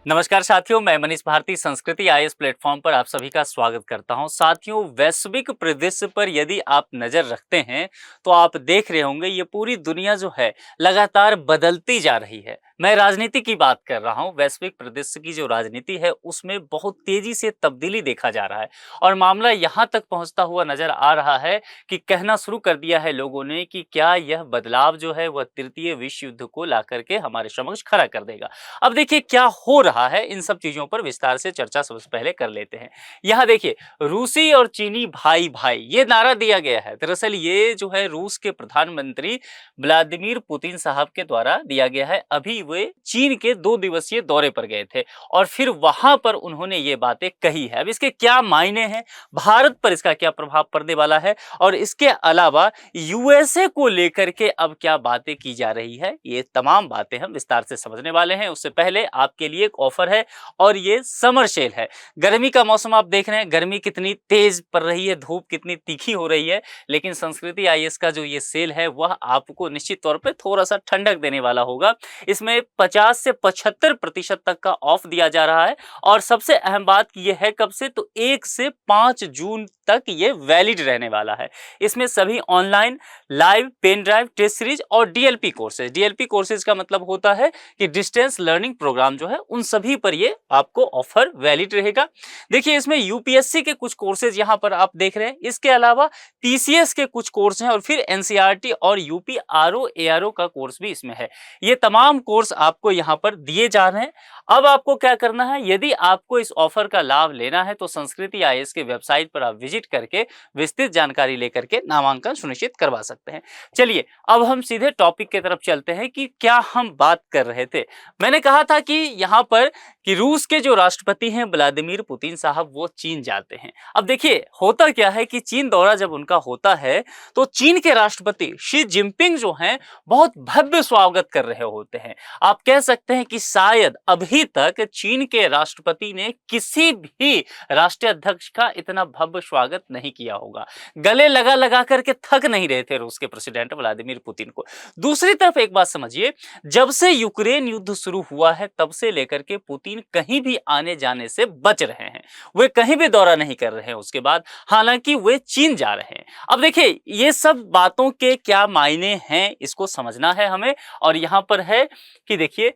नमस्कार साथियों, मैं मनीष भारती संस्कृति आईएएस प्लेटफॉर्म पर आप सभी का स्वागत करता हूं। साथियों, वैश्विक परिदृश्य पर यदि आप नज़र रखते हैं तो आप देख रहे होंगे ये पूरी दुनिया जो है लगातार बदलती जा रही है। मैं राजनीति की बात कर रहा हूं। वैश्विक परिदृश्य की जो राजनीति है उसमें बहुत तेजी से तब्दीली देखा जा रहा है और मामला यहां तक पहुंचता हुआ नजर आ रहा है कि कहना शुरू कर दिया है लोगों ने कि क्या यह बदलाव जो है वह तृतीय विश्व युद्ध को ला करके हमारे समक्ष खड़ा कर देगा। अब देखिए क्या हो रहा है, इन सब चीजों पर विस्तार से चर्चा सबसे पहले कर लेते हैं। यहाँ देखिए, रूसी और चीनी भाई भाई ये नारा दिया गया है। दरअसल ये जो है रूस के प्रधानमंत्री व्लादिमीर पुतिन साहब के द्वारा दिया गया है। अभी वे चीन के 2 दिवसीय दौरे पर गए थे और फिर वहां पर उन्होंने ये बातें कही है। अब इसके क्या मायने हैं, भारत पर इसका क्या प्रभाव पड़ने वाला है और इसके अलावा यूएसए को लेकर के अब क्या बातें की जा रही है, ये तमाम बातें हम विस्तार से समझने वाले हैं। उससे पहले आपके लिए एक ऑफर है और ये समर सेल है। गर्मी का मौसम आप देख रहे हैं, गर्मी कितनी तेज पड़ रही है, धूप कितनी तीखी हो रही है, लेकिन संस्कृति आईएएस का जो ये सेल है वह आपको निश्चित तौर पे थोड़ा सा ठंडक देने वाला होगा। इसमें 50 से 75% तक का ऑफ दिया जा रहा है और सबसे अहम बात ये है कब से, तो 1 से 5 जून तक ये वैलिड रहने वाला है। इसमें सभी online, live, pen drive, test series और डीएलपी कोर्सेज। डीएलपी कोर्सेज का मतलब होता है कि डिस्टेंस लर्निंग प्रोग्राम जो है उन सभी पर ये आपको ऑफर वैलिड रहेगा। देखिए, इसमें यूपीएससी के कुछ कोर्सेज यहां पर आप देख रहे हैं, इसके अलावा टीसीएस के कुछ कोर्स हैं और फिर एनसीईआरटी और यूपी आरओ एआरओ का कोर्स भी इसमें है। ये तमाम कोर्स आपको यहां पर दिए जा रहे हैं। अब आपको क्या करना है, यदि आपको इस ऑफर का लाभ लेना है तो संस्कृति आईएएस के वेबसाइट पर आप विजिट करके विस्तृत जानकारी लेकर के नामांकन सुनिश्चित करवा सकते हैं। चलिए अब हम सीधे टॉपिक की तरफ चलते हैं कि क्या हम बात कर रहे थे। मैंने कहा था कि यहाँ पर कि रूस के जो राष्ट्रपति हैं व्लादिमीर पुतिन साहब वो चीन जाते हैं। अब देखिए होता क्या है कि चीन दौरा जब उनका होता है तो चीन के राष्ट्रपति शी जिनपिंग जो हैं बहुत भव्य स्वागत कर रहे होते हैं। आप कह सकते हैं कि शायद अभी तक चीन के राष्ट्रपति ने किसी भी राष्ट्रीय अध्यक्ष का इतना भव्य स्वागत नहीं किया होगा। गले लगा लगा करके थक नहीं रहे थे रूस के प्रेसिडेंट व्लादिमीर पुतिन को। दूसरी तरफ एक बात समझिए, जब से यूक्रेन युद्ध शुरू हुआ है तब से लेकर के पुतिन कहीं भी आने जाने से बच रहे हैं, वे कहीं भी दौरा नहीं कर रहे हैं उसके बाद, हालांकि वे चीन जा रहे हैं। अब देखिए ये सब बातों के क्या मायने हैं इसको समझना है हमें। और यहां पर है कि देखिए,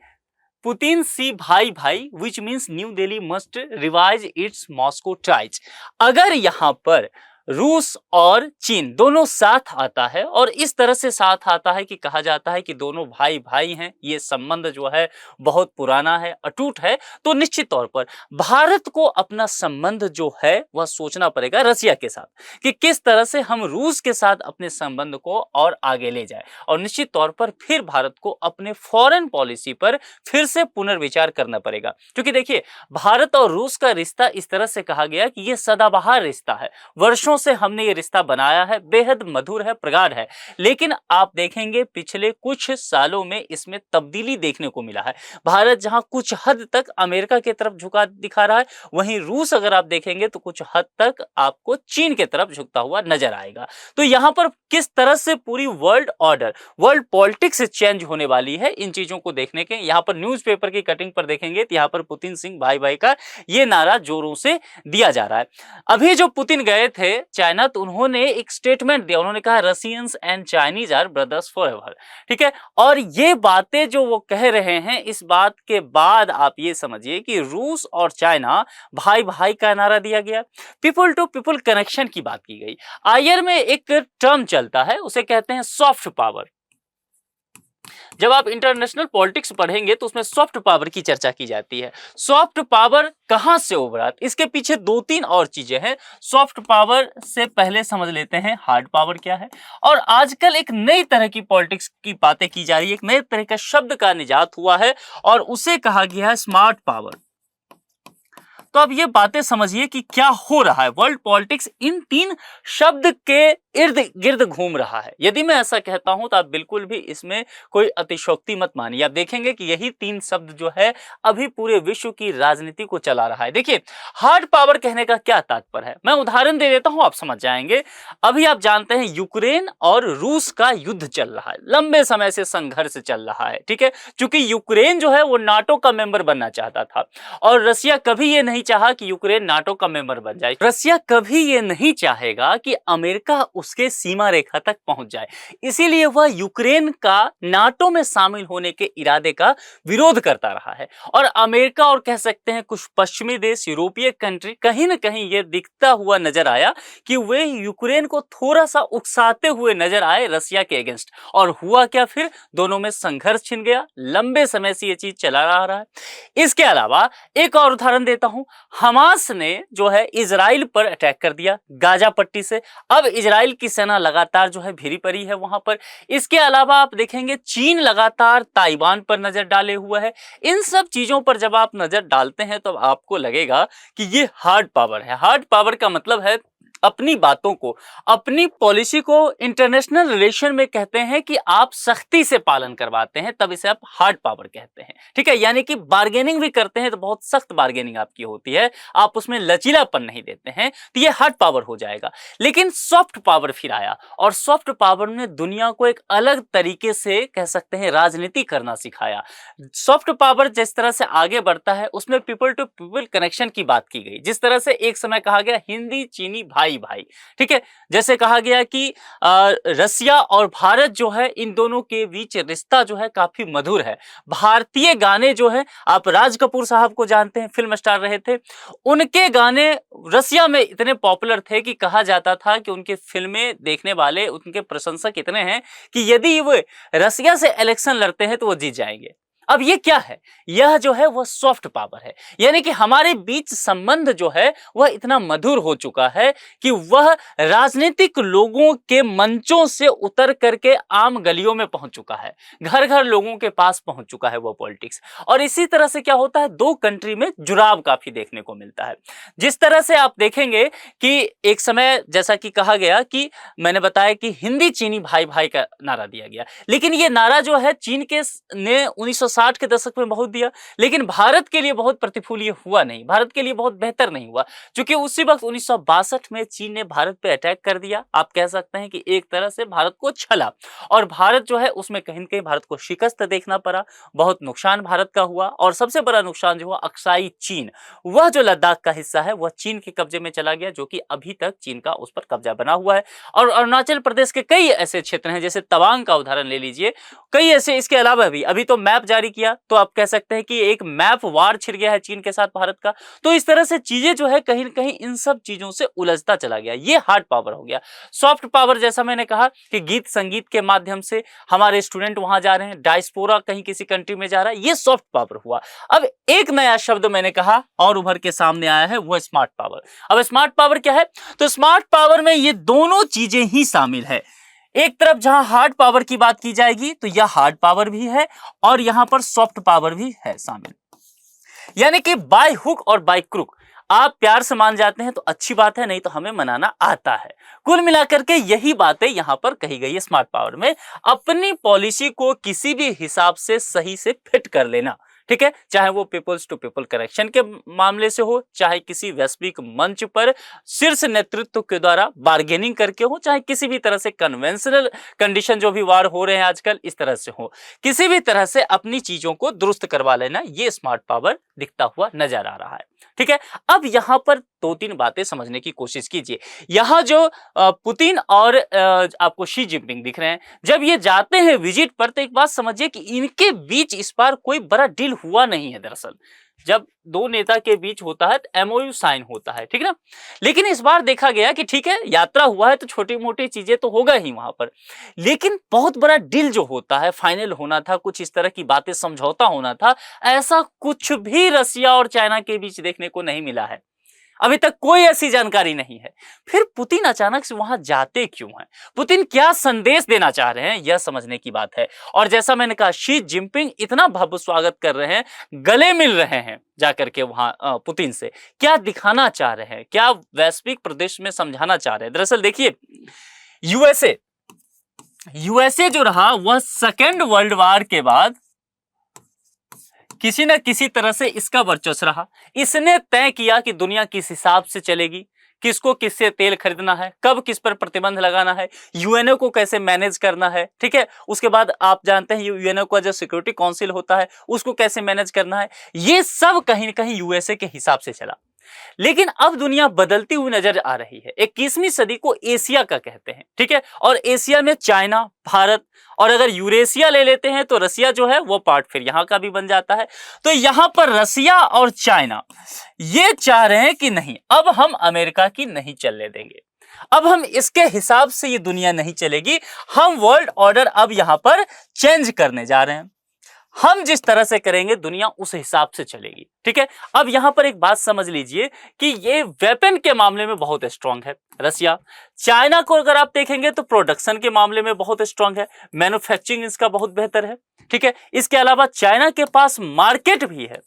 पुतिन सी भाई भाई which means new Delhi must revise it's Moscow ties. अगर यहां पर रूस और चीन दोनों साथ आता है और इस तरह से साथ आता है कि कहा जाता है कि दोनों भाई भाई हैं, ये संबंध जो है बहुत पुराना है, अटूट है, तो निश्चित तौर पर भारत को अपना संबंध जो है वह सोचना पड़ेगा रसिया के साथ कि किस तरह से हम रूस के साथ अपने संबंध को और आगे ले जाए। और निश्चित तौर पर फिर भारत को अपने फॉरेन पॉलिसी पर फिर से पुनर्विचार करना पड़ेगा, क्योंकि देखिए भारत और रूस का रिश्ता इस तरह से कहा गया कि यह सदाबहार रिश्ता है, वर्षों से हमने ये रिश्ता बनाया है, बेहद मधुर है, प्रगाढ़ है। लेकिन आप देखेंगे पिछले कुछ सालों में इसमें तब्दीली देखने को मिला है। भारत जहां कुछ हद तक अमेरिका की तरफ झुका दिखा रहा है, वहीं रूस अगर आप देखेंगे तो कुछ हद तक आपको चीन की तरफ झुकता हुआ नजर आएगा। तो यहां पर किस तरह से पूरी world order, world politics change होने वाली है, इन चीजों को देखने के यहां पर न्यूज़पेपर की कटिंग पर देखेंगे तो यहां पर पुतिन सिंह भाई भाई का ये नारा जोरों से दिया जा रहा है। अभी जो पुतिन गए थे चाइना, तो उन्होंने एक स्टेटमेंट दिया, उन्होंने कहा Russians and Chinese are brothers forever. ठीक है, और ये बातें जो वो कह रहे हैं, इस बात के बाद आप ये समझिए कि रूस और चाइना भाई भाई का नारा दिया गया, पीपल टू पीपल कनेक्शन की बात की गई। आईआर में एक टर्म चलता है, उसे कहते हैं सॉफ्ट पावर। जब आप इंटरनेशनल पॉलिटिक्स पढ़ेंगे तो उसमें सॉफ्ट पावर की चर्चा की जाती है। सॉफ्ट पावर कहां से उभरा, इसके पीछे 2-3 और चीजें हैं। सॉफ्ट पावर से पहले समझ लेते हैं हार्ड पावर क्या है। और आजकल एक नई तरह की पॉलिटिक्स की बातें की जा रही है, एक नए तरह का शब्द का निजात हुआ है और उसे कहा गया है स्मार्ट पावर। तो अब ये बातें समझिए कि क्या हो रहा है। वर्ल्ड पॉलिटिक्स इन 3 शब्द के इर्द गिर्द घूम रहा है। यदि मैं ऐसा कहता हूं तो आप बिल्कुल भी इसमें कोई अतिशयोक्ति मत मानिए। आप देखेंगे कि यही तीन शब्द जो है अभी पूरे विश्व की राजनीति को चला रहा है। देखिए, हार्ड पावर कहने का क्या तात्पर्य है, मैं उदाहरण दे देता हूं, आप समझ जाएंगे। अभी आप जानते हैं यूक्रेन और रूस का युद्ध चल रहा है, लंबे समय से संघर्ष चल रहा है, ठीक है। क्योंकि यूक्रेन जो है वो नाटो का मेंबर बनना चाहता था और रसिया कभी ये नहीं चाहा कि यूक्रेन नाटो का मेंबर बन जाए। रसिया कभी ये नहीं चाहेगा कि अमेरिका उसके सीमा रेखा तक पहुंच जाए, इसीलिए वह यूक्रेन का नाटो में शामिल होने के इरादे का विरोध करता रहा है। और अमेरिका और कह सकते हैं कुछ पश्चिमी देश, यूरोपीय कंट्री, कहीं ना कहीं ये दिखता हुआ नजर आया कि वे यूक्रेन को थोड़ा सा उकसाते हुए नजर आए रसिया के अगेंस्ट। और हुआ क्या, फिर दोनों में संघर्ष छिन गया। लंबे समय से ये चीज चला आ रहा है। इसके अलावा एक और उदाहरण देता हूं, हमास ने जो है इजराइल पर अटैक कर दिया गाजा पट्टी से। अब इजराइल की सेना लगातार जो है भिड़ी पड़ी है वहां पर। इसके अलावा आप देखेंगे चीन लगातार ताइवान पर नजर डाले हुआ है। इन सब चीजों पर जब आप नजर डालते हैं तो आपको लगेगा कि ये हार्ड पावर है। हार्ड पावर का मतलब है अपनी बातों को, अपनी पॉलिसी को इंटरनेशनल रिलेशन में कहते हैं कि आप सख्ती से पालन करवाते हैं, तब इसे आप हार्ड पावर कहते हैं, ठीक है। यानी कि बार्गेनिंग भी करते हैं तो बहुत सख्त बार्गेनिंग आपकी होती है, आप उसमें लचीलापन नहीं देते हैं, तो ये हार्ड पावर हो जाएगा। लेकिन सॉफ्ट पावर फिर आया और सॉफ्ट पावर ने दुनिया को एक अलग तरीके से कह सकते हैं राजनीति करना सिखाया। सॉफ्ट पावर जिस तरह से आगे बढ़ता है उसमें पीपल टू पीपल कनेक्शन की बात की गई। जिस तरह से एक समय कहा गया हिंदी चीनी भाई भाई, ठीक है। जैसे कहा गया कि रसिया और भारत जो है इन दोनों के बीच रिश्ता जो है काफी मधुर है। भारतीय गाने जो है, आप राज कपूर साहब को जानते हैं, फिल्म स्टार रहे थे, उनके गाने रसिया में इतने पॉपुलर थे कि कहा जाता था कि उनके फिल्में देखने वाले, उनके प्रशंसक इतने हैं कि यदि वो रसिया से इलेक्शन लड़ते हैं तो वो जीत जाएंगे। अब ये क्या है, यह जो है वह सॉफ्ट पावर है। यानी कि हमारे बीच संबंध जो है वह इतना मधुर हो चुका है कि वह राजनीतिक लोगों के मंचों से उतर करके आम गलियों में पहुंच चुका है, घर घर लोगों के पास पहुंच चुका है वो पॉलिटिक्स। और इसी तरह से क्या होता है, दो कंट्री में जुड़ाव काफी देखने को मिलता है। जिस तरह से आप देखेंगे कि एक समय जैसा कि कहा गया कि मैंने बताया कि हिंदी चीनी भाई भाई का नारा दिया गया, लेकिन ये नारा जो है चीन के ने 1960 के दशक में बहुत दिया, लेकिन भारत के लिए बहुत प्रतिकूल हुआ नहीं, भारत के लिए बहुत बेहतर नहीं हुआ, क्योंकि उसी वक्त 1962 में चीन ने भारत पे अटैक कर दिया। आप कह सकते हैं कि एक तरह से भारत को छला और भारत जो है उसमें कहीं न कहीं भारत को शिकस्त देखना पड़ा, बहुत नुकसान भारत का हुआ। और सबसे बड़ा नुकसान जो हुआ अक्साई चीन, वह जो लद्दाख का हिस्सा है वह चीन के कब्जे में चला गया, जो कि अभी तक चीन का उस पर कब्जा बना हुआ है। और अरुणाचल प्रदेश के कई ऐसे क्षेत्र हैं, जैसे तवांग का उदाहरण ले लीजिए, कई ऐसे। इसके अलावा भी अभी तो मैप जारी किया, तो आप कह सकते हैं कि एक मैप वार छिड़ गया है चीन के साथ भारत का। तो इस तरह से चीजें जो है कहीं न कहीं इन सब चीजों से उलझता चला गया, ये हार्ड पावर हो गया। सॉफ्ट पावर जैसा मैंने कहा कि गीत संगीत के माध्यम से हमारे स्टूडेंट वहां जा रहे हैं, डायस्पोरा कहीं किसी कंट्री में जा रहा है, ये सॉफ्ट पावर हुआ। अब एक नया शब्द मैंने कहा और उभर के सामने आया है, वो स्मार्ट पावर। अब स्मार्ट पावर क्या है, तो स्मार्ट पावर में ये दोनों चीजें ही शामिल है। एक तरफ जहां हार्ड पावर की बात की जाएगी तो यह हार्ड पावर भी है और यहां पर सॉफ्ट पावर भी है शामिल। यानी कि बाय हुक और बाय क्रुक, आप प्यार से मान जाते हैं तो अच्छी बात है, नहीं तो हमें मनाना आता है। कुल मिलाकर के यही बातें यहां पर कही गई है स्मार्ट पावर में। अपनी पॉलिसी को किसी भी हिसाब से सही से फिट कर लेना, ठीक है, चाहे वो पीपल्स टू पीपल कनेक्शन के मामले से हो, चाहे किसी वैश्विक मंच पर शीर्ष नेतृत्व के द्वारा बार्गेनिंग करके हो, चाहे किसी भी तरह से कन्वेंशनल कंडीशन जो भी वार हो रहे हैं आजकल इस तरह से हो, किसी भी तरह से अपनी चीजों को दुरुस्त करवा लेना, ये स्मार्ट पावर दिखता हुआ नजर आ रहा है, ठीक है। अब यहां पर दो तीन बातें समझने की कोशिश कीजिए। यहां जो पुतिन और आपको शी जिनपिंग दिख रहे हैं, जब ये जाते हैं विजिट पर, तो एक बात समझिए कि इनके बीच इस बार कोई बड़ा डील हुआ नहीं है। दरअसल जब दो नेता के बीच होता है तो एमओयू साइन होता है, ठीक ना। लेकिन इस बार देखा गया कि ठीक है, यात्रा हुआ है तो छोटी मोटी चीजें तो होगा ही वहां पर, लेकिन बहुत बड़ा डील जो होता है, फाइनल होना था, कुछ इस तरह की बातें, समझौता होना था, ऐसा कुछ भी रसिया और चाइना के बीच देखने को नहीं मिला है। अभी तक कोई ऐसी जानकारी नहीं है। फिर पुतिन अचानक से वहां जाते क्यों हैं, पुतिन क्या संदेश देना चाह रहे हैं, यह समझने की बात है। और जैसा मैंने कहा, शी जिनपिंग इतना भव्य स्वागत कर रहे हैं, गले मिल रहे हैं जाकर के वहां पुतिन से, क्या दिखाना चाह रहे हैं, क्या वैश्विक प्रदेश में समझाना चाह रहे हैं। दरअसल देखिए, यूएसए, यूएसए जो रहा वह सेकेंड वर्ल्ड वॉर के बाद किसी न किसी तरह से इसका वर्चस्व रहा। इसने तय किया कि दुनिया किस हिसाब से चलेगी, किसको किससे तेल खरीदना है, कब किस पर प्रतिबंध लगाना है, यूएनओ को कैसे मैनेज करना है, ठीक है। उसके बाद आप जानते हैं यूएनओ का जो सिक्योरिटी काउंसिल होता है उसको कैसे मैनेज करना है, ये सब कहीं न कहीं यूएसए के हिसाब से चला। लेकिन अब दुनिया बदलती हुई नजर आ रही है। 21वीं सदी को एशिया का कहते हैं, ठीक है। और एशिया में चाइना, भारत और अगर यूरेशिया ले लेते हैं तो रसिया जो है वो पार्ट फिर यहां का भी बन जाता है। तो यहां पर रसिया और चाइना ये चाह रहे हैं कि नहीं, अब हम अमेरिका की नहीं चलने देंगे, अब हम इसके हिसाब से ये दुनिया नहीं चलेगी, हम वर्ल्ड ऑर्डर अब यहां पर चेंज करने जा रहे हैं, हम जिस तरह से करेंगे दुनिया उस हिसाब से चलेगी, ठीक है। अब यहां पर एक बात समझ लीजिए कि ये वेपन के मामले में बहुत स्ट्रांग है रसिया। चाइना को अगर आप देखेंगे तो प्रोडक्शन के मामले में बहुत स्ट्रांग है, मैन्युफैक्चरिंग इसका बहुत बेहतर है, ठीक है। इसके अलावा चाइना के पास मार्केट भी है।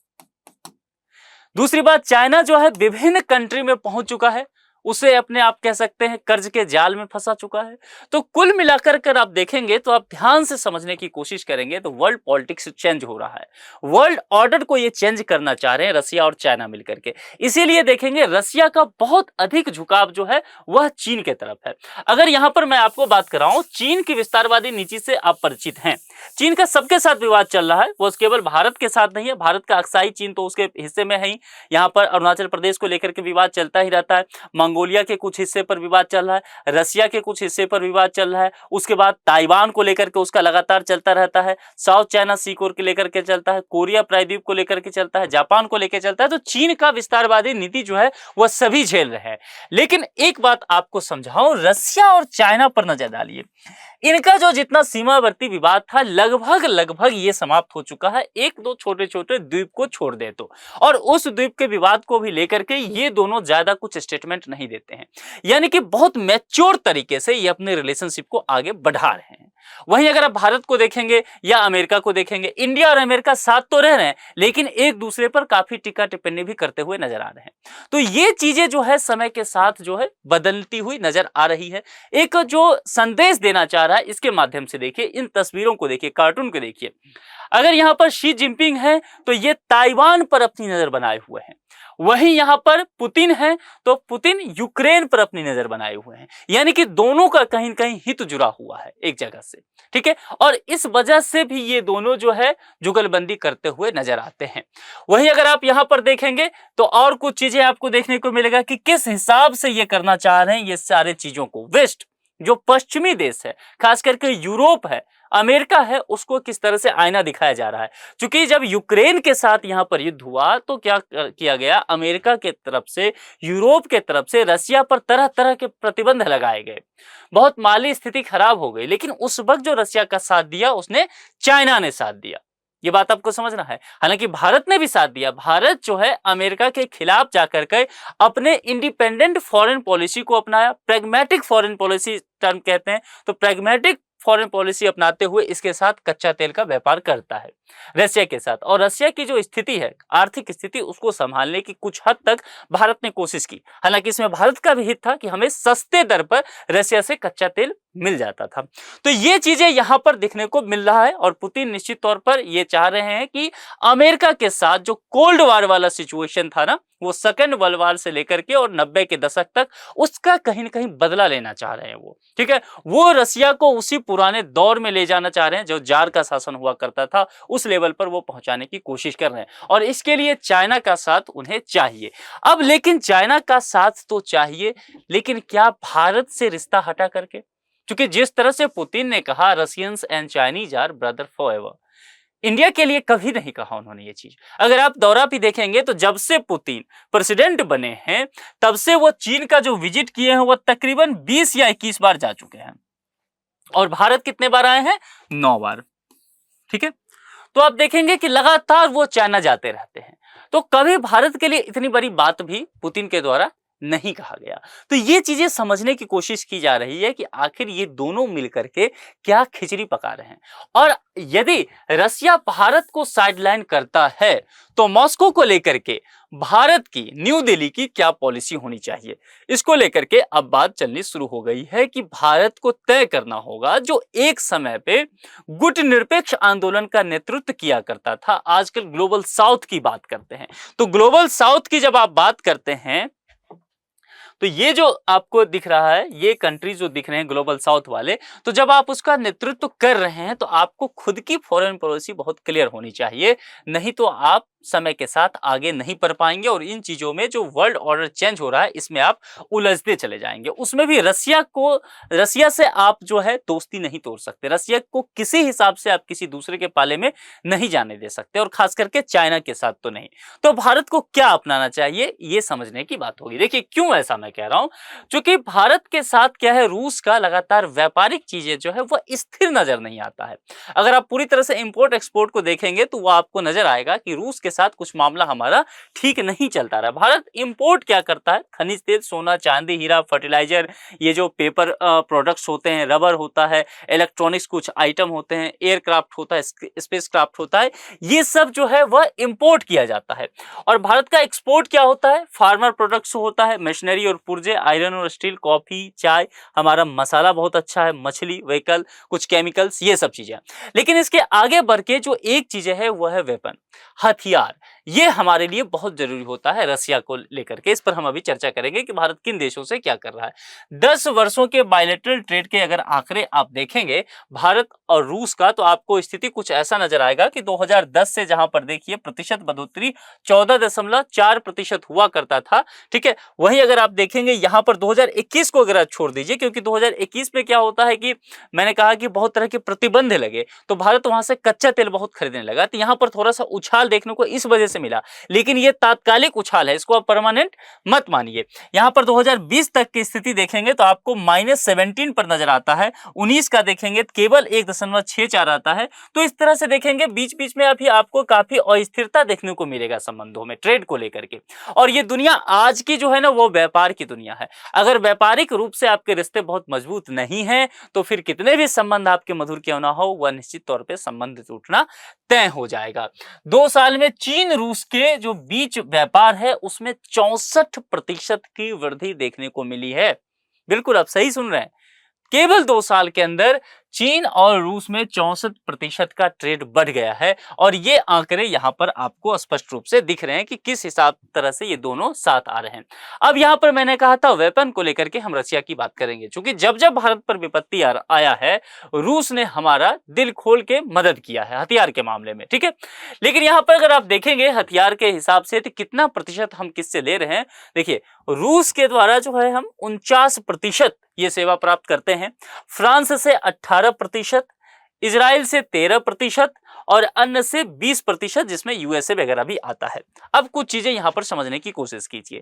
दूसरी बात, चाइना जो है विभिन्न कंट्री में पहुंच चुका है, उसे अपने आप कह सकते हैं कर्ज के जाल में फंसा चुका है। तो कुल मिलाकर कर आप देखेंगे तो आप ध्यान से समझने की कोशिश करेंगे तो वर्ल्ड पॉलिटिक्स चेंज हो रहा है, वर्ल्ड ऑर्डर को ये चेंज करना चाह रहे हैं रसिया और चाइना मिलकर के। इसीलिए देखेंगे रसिया का बहुत अधिक झुकाव जो है वह चीन के तरफ है। अगर यहां पर मैं आपको बात कर रहा हूं, चीन की विस्तारवादी नीति से आप परिचित हैं। चीन का सबके साथ विवाद चल रहा है, वो केवल भारत के साथ नहीं है, भारत का अक्साई चीन तो उसके हिस्से में है ही। यहाँ पर अरुणाचल प्रदेश को लेकर के विवाद चलता ही रहता है, मंगोलिया के कुछ हिस्से पर विवाद चल रहा है, रसिया के कुछ हिस्से पर विवाद चल रहा है, उसके बाद ताइवान को लेकर के उसका लगातार चलता रहता है, साउथ चाइना सी को लेकर के चलता है, कोरिया प्रायद्वीप को लेकर के चलता है, जापान को लेकर चलता है। तो चीन का विस्तारवादी नीति जो है वह सभी झेल रहे हैं। लेकिन एक बात आपको समझाऊं, रसिया और चाइना पर नजर डालिए, इनका जो जितना सीमावर्ती विवाद था लगभग ये समाप्त हो चुका है, एक दो छोटे छोटे द्वीप को छोड़ दे तो। और उस द्वीप के विवाद को भी लेकर के ये दोनों ज्यादा कुछ स्टेटमेंट नहीं देते हैं, यानी कि बहुत मैच्योर तरीके से ये अपने रिलेशनशिप को आगे बढ़ा रहे हैं। वहीं अगर आप भारत को देखेंगे या अमेरिका को देखेंगे, इंडिया और अमेरिका साथ तो रह रहे हैं लेकिन एक दूसरे पर काफी टिक्का टिप्पणी भी करते हुए नजर आ रहे हैं। तो ये चीजें जो है समय के साथ जो है बदलती हुई नजर आ रही है। एक जो संदेश देना चाह रहा है इसके माध्यम से देखिए, इन तस्वीरों को देखिए, कार्टून को देखिए। अगर यहां पर शी जिनपिंग है तो ये ताइवान पर अपनी नजर बनाए हुए हैं, वहीं यहां पर पुतिन है तो पुतिन यूक्रेन पर अपनी नजर बनाए हुए हैं, यानी कि दोनों का कहीं न कहीं हित जुड़ा हुआ है एक जगह से, ठीक है। और इस वजह से भी ये दोनों जो है जुगलबंदी करते हुए नजर आते हैं। वहीं अगर आप यहां पर देखेंगे तो और कुछ चीजें आपको देखने को मिलेगा कि किस हिसाब से ये करना चाह रहे हैं ये सारे चीजों को। वेस्ट जो पश्चिमी देश है, खास करके यूरोप है, अमेरिका है, उसको किस तरह से आईना दिखाया जा रहा है। क्योंकि जब यूक्रेन के साथ यहां पर युद्ध हुआ तो क्या किया गया, अमेरिका के तरफ से, यूरोप के तरफ से रसिया पर तरह तरह के प्रतिबंध लगाए गए, बहुत माली स्थिति खराब हो गई। लेकिन उस वक्त जो रसिया का साथ दिया उसने चाइना ने साथ दिया, ये बात आपको समझना है। हालांकि भारत ने भी साथ दिया, भारत जो है अमेरिका के खिलाफ जाकर के अपने इंडिपेंडेंट फॉरेन पॉलिसी को अपनाया, प्रैग्मेटिक फॉरेन पॉलिसी टर्म कहते हैं, तो प्रैग्मेटिक फॉरेन पॉलिसी अपनाते हुए इसके साथ कच्चा तेल का व्यापार करता है रसिया के साथ। और रसिया की जो स्थिति है, आर्थिक स्थिति, उसको संभालने की कुछ हद तक भारत ने कोशिश की। हालांकि इसमें भारत का भी हित था कि हमें सस्ते दर पर रसिया से कच्चा तेल मिल जाता था। तो ये चीजें यहां पर दिखने को मिल रहा है और पुतिन निश्चित तौर पर ये चाह रहे हैं कि अमेरिका के साथ जो कोल्ड वार वाला सिचुएशन था ना, वो सेकेंड वर्ल्ड वार से लेकर के और 90 के दशक तक, उसका कहीं ना कहीं बदला लेना चाह रहे हैं वो, ठीक है। वो रसिया को उसी पुराने दौर में ले जाना चाह रहे हैं जो जार का शासन हुआ करता था, उस लेवल पर वो पहुंचाने की कोशिश कर रहे हैं। और इसके लिए चाइना का साथ उन्हें चाहिए। अब लेकिन चाइना का साथ तो चाहिए, लेकिन क्या भारत से रिश्ता हटा करके? क्योंकि जिस तरह से पुतिन ने कहा Russians and Chinese are brother forever, India के लिए कभी नहीं कहा उन्होंने ये चीज। अगर आप दौरा भी देखेंगे तो जब से पुतिन प्रेसिडेंट बने हैं तब से वो चीन का जो विजिट किए हैं वो तकरीबन 20 या 21 बार जा चुके हैं, और भारत कितने बार आए हैं? 9 बार, ठीक है। तो आप देखेंगे कि लगातार वो चाइना जाते रहते हैं। तो कभी भारत के लिए इतनी बड़ी बात भी पुतिन के द्वारा नहीं कहा गया। तो ये चीजें समझने की कोशिश की जा रही है कि आखिर ये दोनों मिलकर के क्या खिचड़ी पका रहे हैं। और यदि रसिया भारत को साइडलाइन करता है तो मॉस्को को लेकर के भारत की, न्यू दिल्ली की क्या पॉलिसी होनी चाहिए, इसको लेकर के अब बात चलनी शुरू हो गई है कि भारत को तय करना होगा, जो एक समय पे गुटनिरपेक्ष आंदोलन का नेतृत्व किया करता था। आजकल ग्लोबल साउथ की बात करते हैं, तो ग्लोबल साउथ की जब आप बात करते हैं तो ये जो आपको दिख रहा है, ये कंट्री जो दिख रहे हैं ग्लोबल साउथ वाले, तो जब आप उसका नेतृत्व कर रहे हैं तो आपको खुद की फॉरेन पॉलिसी बहुत क्लियर होनी चाहिए, नहीं तो आप समय के साथ आगे नहीं बढ़ पाएंगे और इन चीजों में जो वर्ल्ड ऑर्डर चेंज हो रहा है इसमें आप उलझते चले जाएंगे। उसमें भी रसिया से आप जो है दोस्ती नहीं तोड़ सकते, रसिया को किसी हिसाब से आप किसी दूसरे के पाले में नहीं जाने दे सकते, और खास करके चाइना के साथ तो नहीं। तो भारत को क्या अपनाना चाहिए ये समझने की बात होगी। देखिए क्यों ऐसा मैं कह रहा हूं, क्योंकि भारत के साथ क्या है, रूस का लगातार व्यापारिक चीजें जो है वह स्थिर नजर नहीं आता है। अगर आप पूरी तरह से इंपोर्ट एक्सपोर्ट को देखेंगे तो वह आपको नजर आएगा कि रूस के साथ कुछ मामला हमारा ठीक नहीं चलता रहा। भारत इंपोर्ट क्या करता है, खनिज तेल, सोना, चांदी, हीरा, फर्टिलाइजर, ये जो पेपर प्रोडक्ट्स होते हैं, रबर होता है, इलेक्ट्रॉनिक्स कुछ आइटम होते हैं, एयरक्राफ्ट होता है, स्पेस क्राफ्ट होता है, ये सब जो है वह इंपोर्ट किया जाता है। और भारत का एक्सपोर्ट क्या होता है, फार्मर प्रोडक्ट्स होता है, मशीनरी और पुर्जे, आयरन और स्टील, कॉफी, चाय, हमारा मसाला बहुत अच्छा है, मछली, व्हीकल, कुछ केमिकल्स, ये सब चीजें। लेकिन इसके आगे बढ़ के जो एक चीज है वह है वेपन, हथियार। ये हमारे लिए बहुत जरूरी होता है रसिया को लेकर के। इस पर हम अभी चर्चा करेंगे कि भारत किन देशों से क्या कर रहा है। 10 वर्षों के बायलैटरल ट्रेड के अगर आंकड़े आप देखेंगे भारत और रूस का, तो आपको स्थिति कुछ ऐसा नजर आएगा कि 2010 से जहां पर देखिए प्रतिशत बढ़ोतरी 14.4% हुआ करता था, ठीक है। वहीं अगर आप देखेंगे यहां पर 2021 को अगर आप छोड़ दीजिए, क्योंकि 2021 में क्या होता है कि मैंने कहा कि बहुत तरह के प्रतिबंध लगे, तो भारत वहां से कच्चा तेल बहुत खरीदने लगा, तो यहां पर थोड़ा सा उछाल देखने को इस वजह से मिला। लेकिन ये तात्कालिक उछाल है, इसको आप परमानेंट मत मानिए। यहां पर 2020 तक की स्थिति देखेंगे तो आपको -17 पर नजर आता है, 19 का देखेंगे तो केवल 1.64 आता है। तो इस तरह से देखेंगे बीच बीच में अभी आपको काफी अस्थिरता देखने को मिलेगा संबंधों में, ट्रेड को लेकर के। और ये दुनिया आज की जो है ना वो व्यापार की दुनिया है। अगर व्यापारिक रूप से आपके रिश्ते बहुत मजबूत नहीं है तो फिर कितने भी संबंध आपके मधुर क्यों ना हो, वह निश्चित तौर पे संबंध टूटना तय हो जाएगा। 2 साल में चीन रूस के जो बीच व्यापार है उसमें 64% की वृद्धि देखने को मिली है। बिल्कुल आप सही सुन रहे हैं, केवल 2 साल के अंदर चीन और रूस में 64% का ट्रेड बढ़ गया है। और ये आंकड़े यहां पर आपको स्पष्ट रूप से दिख रहे हैं कि किस हिसाब तरह से ये दोनों साथ आ रहे हैं। अब यहां पर मैंने कहा था वेपन को लेकर के हम रसिया की बात करेंगे, क्योंकि जब जब भारत पर विपत्ति आया है रूस ने हमारा दिल खोल के मदद किया है हथियार के मामले में, ठीक है। लेकिन यहां पर अगर आप देखेंगे हथियार के हिसाब से तो कितना प्रतिशत हम किससे ले रहे हैं, देखिए रूस के द्वारा जो है हम 49% ये सेवा प्राप्त करते हैं, फ्रांस से 18%, इजराइल से 13% और अन्य से 20%, जिसमें यूएसए वगैरह भी आता है। अब कुछ चीजें यहां पर समझने की कोशिश कीजिए।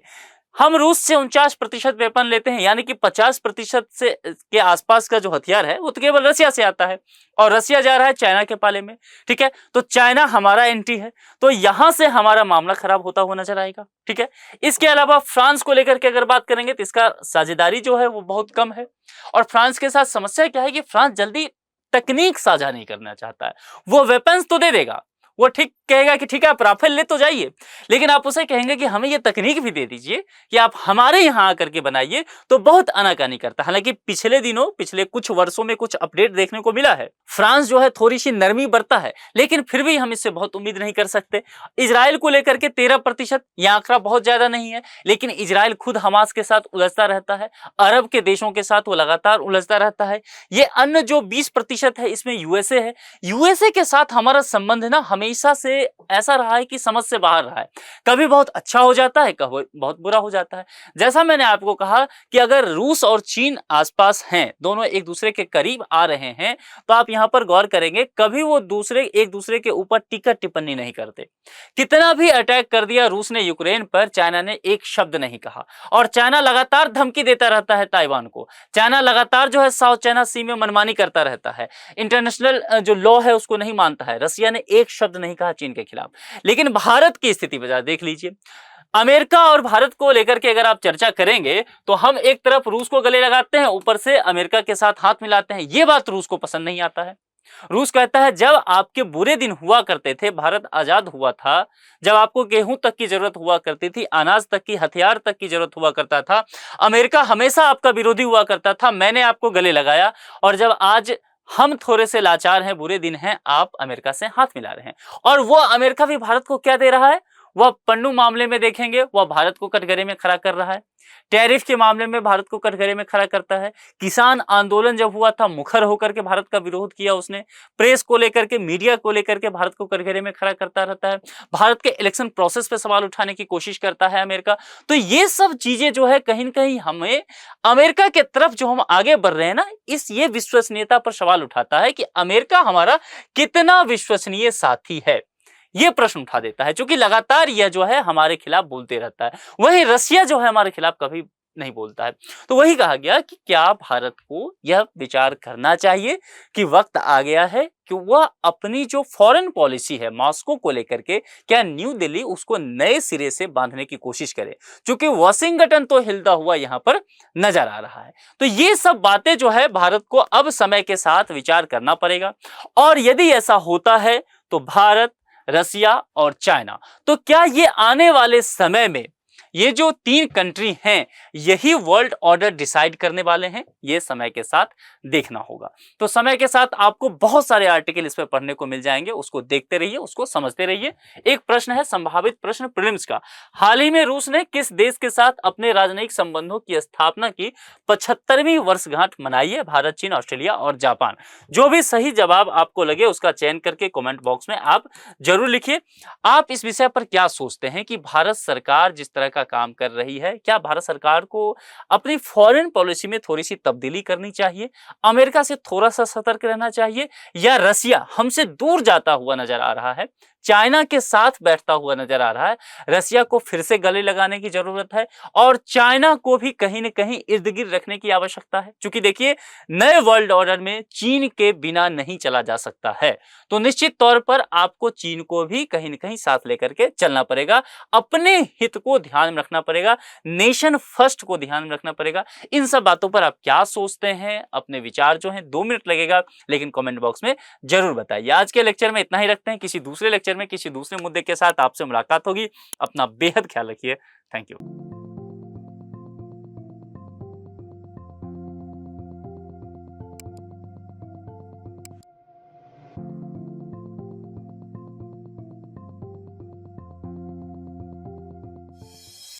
हम रूस से 49% वेपन लेते हैं, यानी कि 50% से के आसपास का जो हथियार है वो तो केवल रसिया से आता है, और रसिया जा रहा है चाइना के पाले में, ठीक है। तो चाइना हमारा एंटी है, तो यहां से हमारा मामला खराब होता हुआ नजर आएगा, ठीक है। इसके अलावा फ्रांस को लेकर के अगर बात करेंगे तो इसका साझेदारी जो है वो बहुत कम है। और फ्रांस के साथ समस्या क्या है कि फ्रांस जल्दी तकनीक साझा नहीं करना चाहता है। वो वेपन्स तो दे देगा, वो ठीक कहेगा कि ठीक है आप राफेल ले तो जाइए, लेकिन आप उसे कहेंगे कि हमें ये तकनीक भी दे दीजिए कि आप हमारे यहां आकर के बनाइए, तो बहुत आनाकानी करता है। हालांकि पिछले कुछ वर्षों में कुछ अपडेट देखने को मिला है, फ्रांस जो है थोड़ी सी नरमी बरता है, लेकिन फिर भी हम इससे बहुत उम्मीद नहीं कर सकते। इजराइल को लेकर के 13%, यह आंकड़ा बहुत ज्यादा नहीं है, लेकिन इजराइल खुद हमास के साथ उलझता रहता है, अरब के देशों के साथ वो लगातार उलझता रहता है। ये अन्य जो 20% है इसमें यूएसए है, यूएसए के साथ हमारा संबंध ना हमेशा से ऐसा रहा है कि समझ से बाहर रहा है, कभी बहुत अच्छा हो जाता है, कभी बहुत बुरा हो जाता है। जैसा मैंने आपको कहा कि अगर रूस और चीन आसपास हैं, दोनों एक दूसरे के करीब आ रहे हैं, तो आप यहां पर गौर करेंगे कभी वो एक दूसरे के ऊपर टीका टिप्पणी नहीं करते। कितना भी अटैक कर दिया रूस ने यूक्रेन पर, चाइना ने एक शब्द नहीं कहा, और चाइना लगातार धमकी देता रहता है ताइवान को। चाइना लगातार जो है साउथ चाइना सी में मनमानी करता रहता है, इंटरनेशनल जो लॉ है उसको नहीं मानता है। रसिया ने एक शब्द नहीं कहा चीन के खिलाफ। लेकिन भारत की स्थिति बाजार देख लीजिए, अमेरिका और भारत को लेकर के अगर आप चर्चा करेंगे तो हम एक तरफ रूस को गले लगाते हैं, ऊपर से अमेरिका के साथ हाथ मिलाते हैं। ये बात रूस को पसंद नहीं आता है। रूस कहता है जब आपके बुरे दिन हुआ करते थे, भारत आजाद हुआ था, जब आपको गेहूं तक की जरूरत हुआ करती थी, अनाज तक की, हथियार तक की जरूरत हुआ करता था, अमेरिका हमेशा आपका विरोधी हुआ करता था, मैंने आपको गले लगाया। और जब आज हम थोड़े से लाचार हैं, बुरे दिन हैं, आप अमेरिका से हाथ मिला रहे हैं। और वो अमेरिका भी भारत को क्या दे रहा है? वह पन्नू मामले में देखेंगे, वह भारत को कटघरे में खड़ा कर रहा है। टैरिफ के मामले में भारत को कटघरे में खड़ा करता है। किसान आंदोलन जब हुआ था, मुखर होकर के भारत का विरोध किया उसने। प्रेस को लेकर के, मीडिया को लेकर के भारत को कटघरे में खड़ा करता रहता है। भारत के इलेक्शन प्रोसेस पे सवाल उठाने की कोशिश करता है अमेरिका। तो ये सब चीजें जो है कहीं न कहीं हमें अमेरिका के तरफ जो हम आगे बढ़ रहे हैं ना, ये विश्वसनीयता पर सवाल उठाता है कि अमेरिका हमारा कितना विश्वसनीय साथी है। ये प्रश्न उठा देता है, क्योंकि लगातार यह जो है हमारे खिलाफ बोलते रहता है। वहीं रसिया जो है हमारे खिलाफ कभी नहीं बोलता है। तो वही कहा गया कि क्या भारत को यह विचार करना चाहिए कि वक्त आ गया है कि वह अपनी जो फॉरेन पॉलिसी है मॉस्को को लेकर के, क्या न्यू दिल्ली उसको नए सिरे से बांधने की कोशिश करे, क्योंकि वाशिंगटन तो हिलता हुआ यहां पर नजर आ रहा है। तो ये सब बातें जो है भारत को अब समय के साथ विचार करना पड़ेगा। और यदि ऐसा होता है तो भारत, रसिया और चाइना, तो क्या ये आने वाले समय में ये जो 3 कंट्री हैं यही वर्ल्ड ऑर्डर डिसाइड करने वाले हैं? ये समय के साथ देखना होगा। तो समय के साथ आपको बहुत सारे आर्टिकल इस पे पढ़ने को मिल जाएंगे, उसको देखते रहिए, उसको समझते रहिए। एक प्रश्न है, संभावित प्रश्न प्रीलिम्स का, हाल ही में रूस ने किस देश के साथ अपने राजनयिक संबंधों की स्थापना की 75वीं वर्षगांठ मनाई है? भारत, चीन, ऑस्ट्रेलिया और जापान। जो भी सही जवाब आपको लगे उसका चयन करके कमेंट बॉक्स में आप जरूर लिखिए। आप इस विषय पर क्या सोचते हैं कि भारत सरकार जिस तरह का काम कर रही है, क्या भारत सरकार को अपनी फॉरेन पॉलिसी में थोड़ी सी तब्दीली करनी चाहिए, अमेरिका से थोड़ा सा सतर्क रहना चाहिए, या रसिया हमसे दूर जाता हुआ नजर आ रहा है, चाइना के साथ बैठता हुआ नजर आ रहा है, रसिया को फिर से गले लगाने की जरूरत है और चाइना को भी कहीं न कहीं इर्द गिर्द रखने की आवश्यकता है? क्योंकि देखिए, नए वर्ल्ड ऑर्डर में चीन के बिना नहीं चला जा सकता है। तो निश्चित तौर पर आपको चीन को भी कहीं न कहीं साथ लेकर के चलना पड़ेगा, अपने हित को ध्यान में रखना पड़ेगा, नेशन फर्स्ट को ध्यान में रखना पड़ेगा। इन सब बातों पर आप क्या सोचते हैं? अपने विचार जो हैं 2 मिनट लगेगा, लेकिन कमेंट बॉक्स में जरूर बताइए। आज के लेक्चर में इतना ही रखते हैं, किसी दूसरे लेक्चर में किसी दूसरे मुद्दे के साथ आपसे मुलाकात होगी। अपना बेहद ख्याल रखिए। Thank you.